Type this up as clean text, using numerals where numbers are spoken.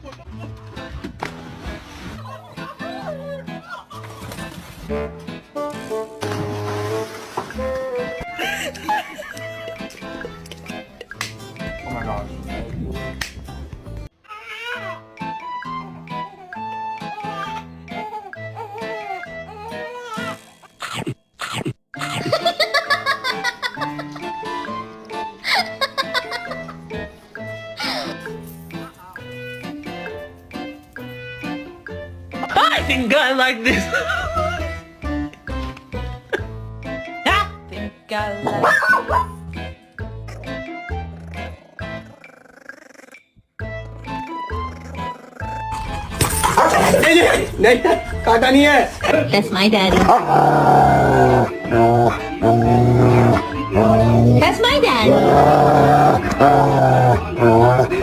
Oh my gosh. I think I like this. I think I like. नहीं काटा नहीं है. That's my daddy. That's my daddy.